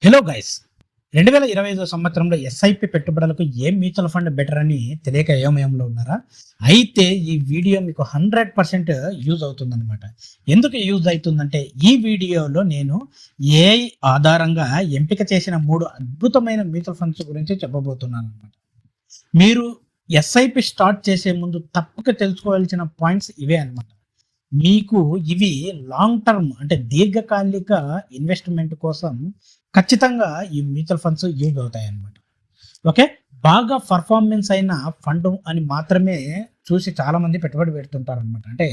Hello guys, 2025 సంవత్సరంలో SIP పెట్టుబడులకు ఏ mutual fund better అని తెలియక అయోమయంలో ఉన్నారా? అయితే ఈ వీడియో మీకు 100% యూజ్ అవుతుందన్నమాట. ఎందుకు యూజ్ అవుతుందంటే ఈ వీడియోలో నేను ఏఐ ఆధారంగా ఎంపిక చేసిన 3 అద్భుతమైన మ్యూచువల్ ఫండ్స్ గురించి చెప్పబోతున్నాను అనమాట. మీరు ఎస్ఐపి స్టార్ట్ చేసే ముందు తప్పక తెలుసుకోవాల్సిన పాయింట్స్ ఇవే అనమాట. మీకు ఇవి లాంగ్ టర్మ్ అంటే దీర్ఘకాలిక ఇన్వెస్ట్మెంట్ కోసం ఖచ్చితంగా ఈ మ్యూచువల్ ఫండ్స్ యూజ్ అవుతాయి అన్నమాట. ఓకే, బాగా పర్ఫార్మెన్స్ అయిన ఫండ్ అని మాత్రమే చూసి చాలా మంది పెట్టుబడి పెడుతుంటారు అనమాట. అంటే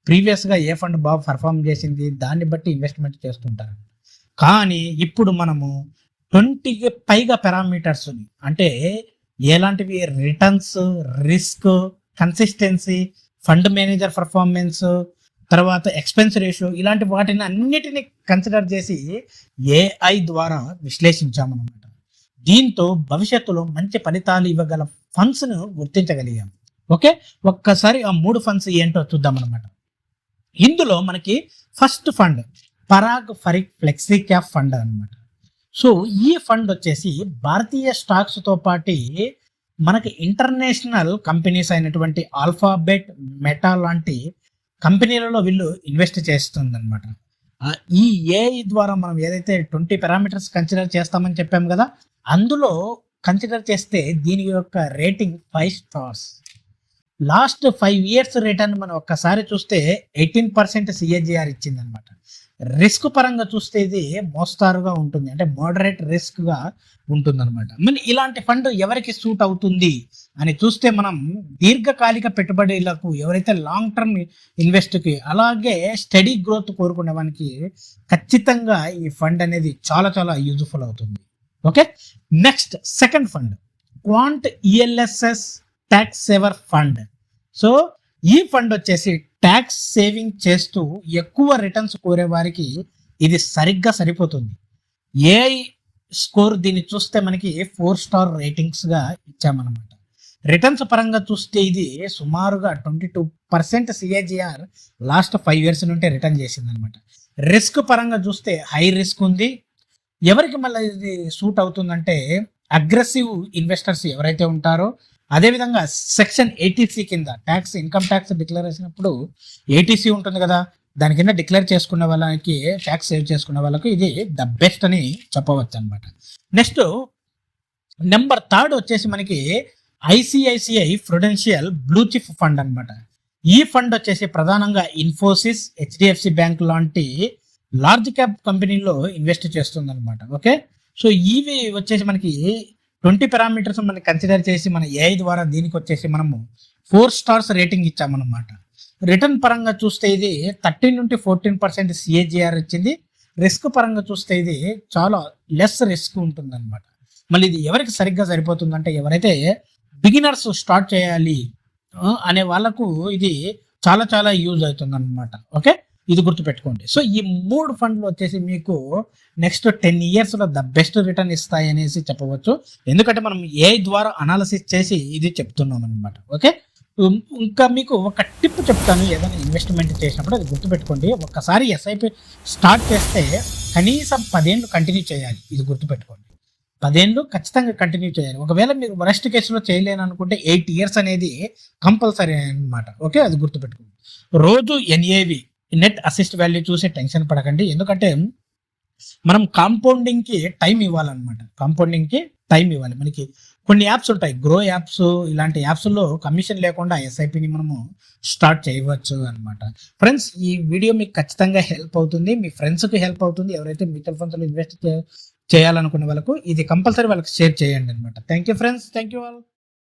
ప్రీవియస్గా ఏ ఫండ్ బాగా పర్ఫార్మ్ చేసింది దాన్ని బట్టి ఇన్వెస్ట్మెంట్ చేస్తుంటారు. కానీ ఇప్పుడు మనము 20కి పైగా పారామీటర్స్ అంటే ఎలాంటివి returns, risk, consistency, fund manager performance, తర్వాత ఎక్స్పెన్స్ రేషియో ఇలాంటి వాటిని అన్నిటిని కన్సిడర్ చేసి ఏఐ ద్వారా విశ్లేషించామన్నమాట. దీంతో భవిష్యత్తులో మంచి ఫలితాలు ఇవ్వగల ఫండ్స్ను గుర్తించగలిగాం. ఓకే, ఒక్కసారి ఆ 3 ఫండ్స్ ఏంటో చూద్దామన్నమాట. ఇందులో మనకి first fund Parag Parikh flexi cap fund అనమాట. సో ఈ ఫండ్ వచ్చేసి భారతీయ స్టాక్స్తో పాటు మనకి ఇంటర్నేషనల్ కంపెనీస్ అయినటువంటి ఆల్ఫాబెట్, మెటా లాంటి కంపెనీలలో వీళ్ళు ఇన్వెస్ట్ చేస్తుందన్నమాట. ఈ ఏఐ ద్వారా మనం ఏదైతే 20 పారామీటర్స్ కన్సిడర్ చేస్తామని చెప్పాం కదా, అందులో కన్సిడర్ చేస్తే దీని యొక్క rating 5 stars. Last 5 years return మనం ఒక్కసారి చూస్తే 18% సిఏజిఆర్ ఇచ్చిందనమాట. రిస్క్ పరంగా చూస్తే ఇది మోస్తారుగా ఉంటుంది, అంటే మోడరేట్ రిస్క్గా ఉంటుంది అనమాట. మరి ఇలాంటి ఫండ్ ఎవరికి సూట్ అవుతుంది అని చూస్తే మనం దీర్ఘకాలిక పెట్టుబడులకు, ఎవరైతే లాంగ్ టర్మ్ ఇన్వెస్ట్కి, అలాగే స్టడీ గ్రోత్ కోరుకునే వానికి ఖచ్చితంగా ఈ ఫండ్ అనేది చాలా చాలా యూజ్ఫుల్ అవుతుంది. Okay, next second fund quant ELSS tax saver fund. So ఈ ఫండ్ వచ్చేసి ట్యాక్స్ సేవింగ్ చేస్తూ ఎక్కువ రిటర్న్స్ కోరే వారికి ఇది సరిగ్గా సరిపోతుంది. ఏఐ స్కోర్ దీన్ని చూస్తే మనకి 4 స్టార్ రేటింగ్స్గా ఇచ్చామన్నమాట. రిటర్న్స్ పరంగా చూస్తే ఇది సుమారుగా 22% సిఏజిఆర్ లాస్ట్ 5 ఇయర్స్ నుండి రిటర్న్ చేసింది అనమాట. రిస్క్ పరంగా చూస్తే హై రిస్క్ ఉంది. ఎవరికి మళ్ళీ ఇది సూట్ అవుతుందంటే అగ్రెసివ్ ఇన్వెస్టర్స్ ఎవరైతే ఉంటారో, అదేవిధంగా సెక్షన్ 80C కింద ట్యాక్స్, ఇన్కమ్ ట్యాక్స్ డిక్లేర్ చేసినప్పుడు 80C ఉంటుంది కదా, దాని కింద డిక్లేర్ చేసుకున్న వాళ్ళకి, ట్యాక్స్ సేవ్ చేసుకున్న వాళ్ళకి ఇది ద బెస్ట్ అని చెప్పవచ్చు అనమాట. నెక్స్ట్ నెంబర్ 3 వచ్చేసి మనకి ICICI Prudential blue chip fund అనమాట. ఈ ఫండ్ వచ్చేసి ప్రధానంగా ఇన్ఫోసిస్, హెచ్డిఎఫ్సి బ్యాంక్ లాంటి లార్జ్ క్యాప్ కంపెనీలో ఇన్వెస్ట్ చేస్తుంది అనమాట. ఓకే, సో ఇవి వచ్చేసి మనకి 20 పారామీటర్స్ మనకి కన్సిడర్ చేసి మన ఏఐ ద్వారా దీనికి వచ్చేసి మనము 4 స్టార్స్ రేటింగ్ ఇచ్చామన్నమాట. రిటర్న్ పరంగా చూస్తే ఇది 13 నుండి 14% సిఏజిఆర్ ఇచ్చింది. రిస్క్ పరంగా చూస్తే ఇది చాలా లెస్ రిస్క్ ఉంటుంది అనమాట. మళ్ళీ ఇది ఎవరికి సరిగ్గా సరిపోతుందంటే ఎవరైతే బిగినర్స్ స్టార్ట్ చేయాలి అనే వాళ్ళకు ఇది చాలా చాలా యూజ్ అవుతుంది అనమాట. ఓకే, ఇది గుర్తుపెట్టుకోండి. సో ఈ 3 ఫండ్లు వచ్చేసి మీకు నెక్స్ట్ 10 ఇయర్స్లో ద బెస్ట్ రిటర్న్ ఇస్తాయి అనేసి చెప్పవచ్చు. ఎందుకంటే మనం ఏఐ ద్వారా అనాలిసిస్ చేసి ఇది చెప్తున్నాం అనమాట. ఓకే, ఇంకా మీకు ఒక టిప్ చెప్తాను. ఏదైనా ఇన్వెస్ట్మెంట్ చేసినప్పుడు అది గుర్తుపెట్టుకోండి. ఒక్కసారి ఎస్ఐపి స్టార్ట్ చేస్తే కనీసం 10 ఏళ్ళు కంటిన్యూ చేయాలి. ఇది గుర్తుపెట్టుకోండి, 10 ఏళ్ళు ఖచ్చితంగా కంటిన్యూ చేయాలి. ఒకవేళ మీరు వరస్ట్ కేసులో చేయలేను అనుకుంటే 8 ఇయర్స్ అనేది కంపల్సరీ అనమాట. ఓకే, అది గుర్తుపెట్టుకోండి. రోజు ఎన్ఏవి నెట్ అసిస్ట్ వాల్యూ చూసి టెన్షన్ పడకండి. ఎందుకంటే మనం కాంపౌండింగ్కి టైం ఇవ్వాలన్నమాట. కాంపౌండింగ్కి టైం ఇవ్వాలి. మనకి కొన్ని యాప్స్ ఉంటాయి, గ్రో యాప్స్, ఇలాంటి యాప్స్లో కమిషన్ లేకుండా ఎస్ఐపిని మనము స్టార్ట్ చేయవచ్చు అనమాట. ఫ్రెండ్స్, ఈ వీడియో మీకు ఖచ్చితంగా హెల్ప్ అవుతుంది, మీ ఫ్రెండ్స్కి హెల్ప్ అవుతుంది. ఎవరైతే మ్యూచువల్ ఫండ్స్లో ఇన్వెస్ట్ చేయాలనుకునే వాళ్ళకు ఇది కంపల్సరీ వాళ్ళకి షేర్ చేయండి అనమాట. Thank you friends, thank you all.